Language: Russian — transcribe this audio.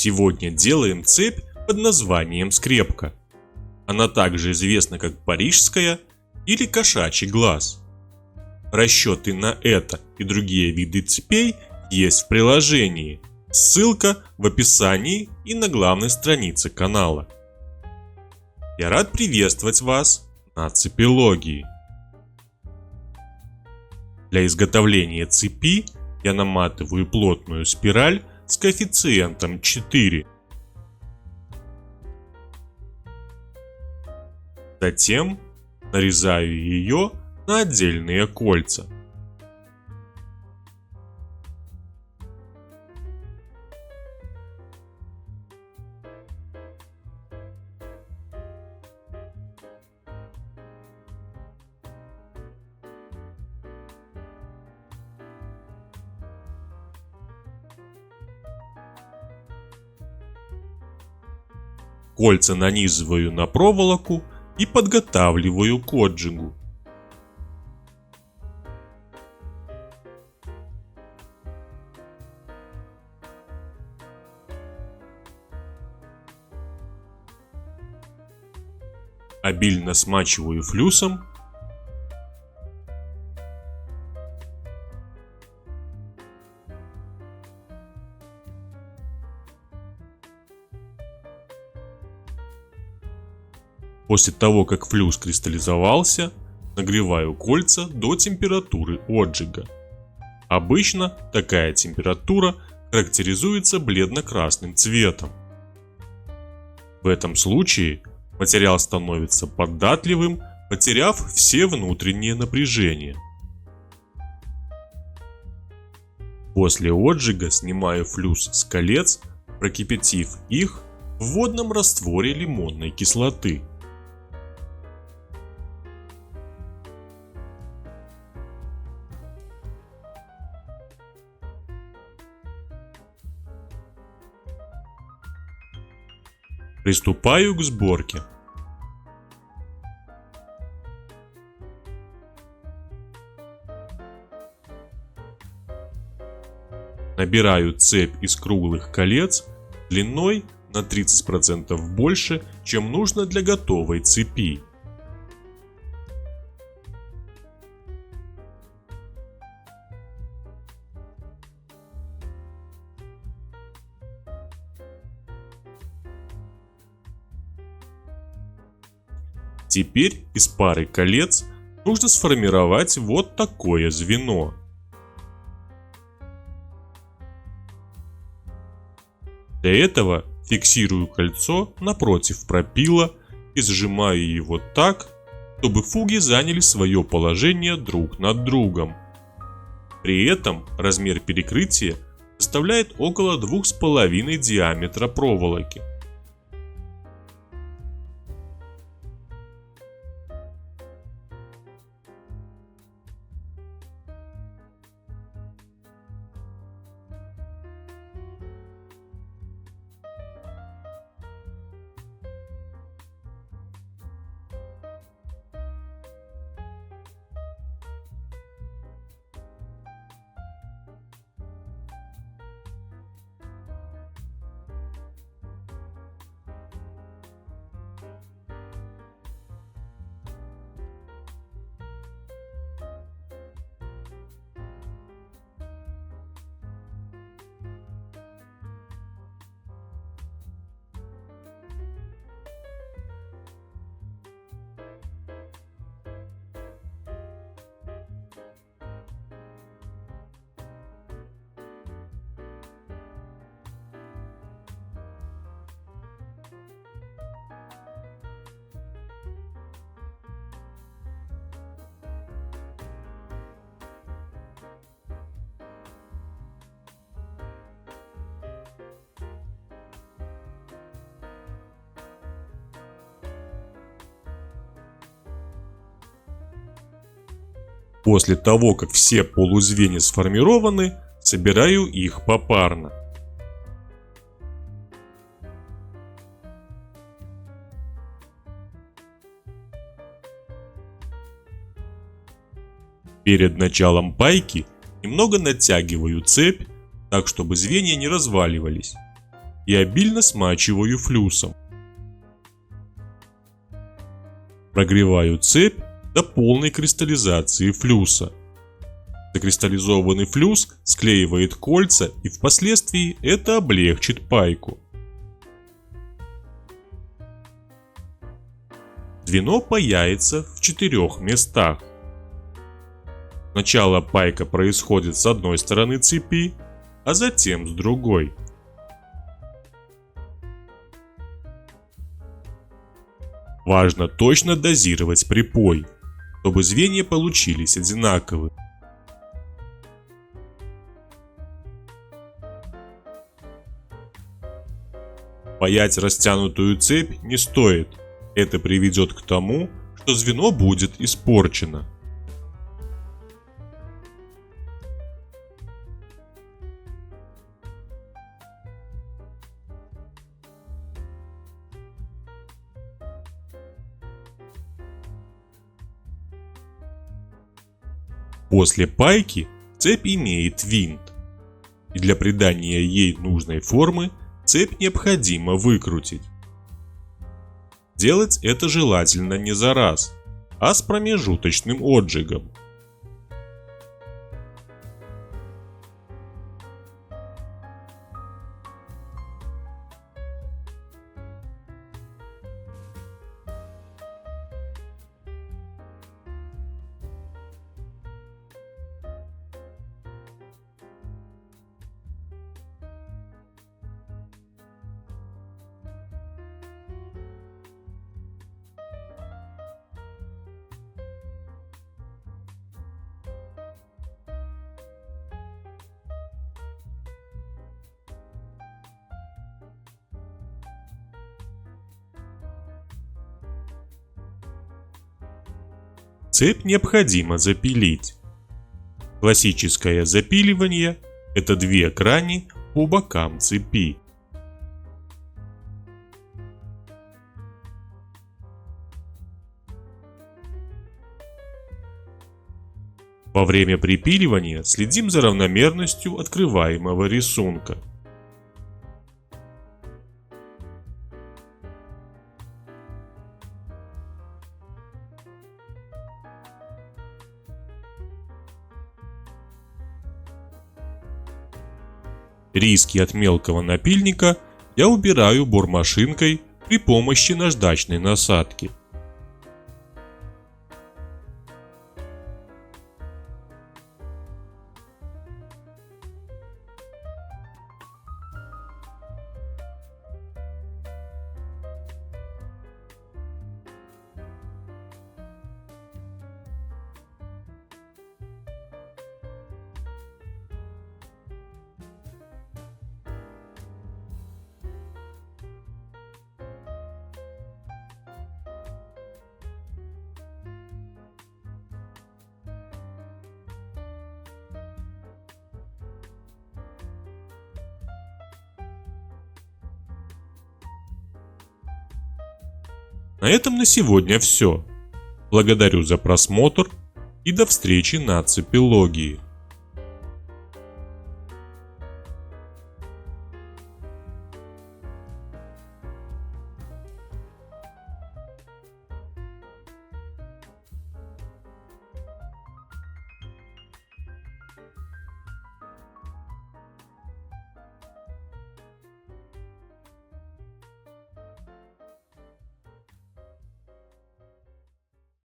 Сегодня делаем цепь под названием скрепка. Она также известна как парижская или кошачий глаз. Расчеты на это и другие виды цепей есть в приложении. Ссылка в описании и на главной странице канала. Я рад приветствовать вас на цепилогии. Для изготовления цепи я наматываю плотную спираль с коэффициентом 4. Затем нарезаю ее на отдельные кольца. Кольца нанизываю на проволоку и подготавливаю к отжигу. Обильно смачиваю флюсом. После того, как флюс кристаллизовался, нагреваю кольца до температуры отжига. Обычно такая температура характеризуется бледно-красным цветом. В этом случае материал становится податливым, потеряв все внутренние напряжения. После отжига снимаю флюс с колец, прокипятив их в водном растворе лимонной кислоты. Приступаю к сборке. Набираю цепь из круглых колец длиной на 30% больше, чем нужно для готовой цепи. Теперь из пары колец нужно сформировать вот такое звено. Для этого фиксирую кольцо напротив пропила и сжимаю его так, чтобы фуги заняли свое положение друг над другом. При этом размер перекрытия составляет около 2,5 диаметра проволоки. После того, как все полузвенья сформированы, собираю их попарно. Перед началом пайки немного натягиваю цепь, так чтобы звенья не разваливались. и обильно смачиваю флюсом. Прогреваю цепь до полной кристаллизации флюса. Закристаллизованный флюс склеивает кольца, и впоследствии это облегчит пайку. Звено паяется в 4 местах. Сначала пайка происходит с одной стороны цепи, а затем с другой. Важно точно дозировать припой, чтобы звенья получились одинаковые. Паять растянутую цепь не стоит. Это приведет к тому, что звено будет испорчено. После пайки цепь имеет винт, и для придания ей нужной формы цепь необходимо выкрутить. Делать это желательно не за раз, а с промежуточным отжигом. Цепь необходимо запилить. Классическое запиливание – это 2 грани по бокам цепи. Во время припиливания следим за равномерностью открываемого рисунка. Риски от мелкого напильника я убираю бормашинкой при помощи наждачной насадки. На этом на сегодня все. Благодарю за просмотр и до встречи на цепилогии.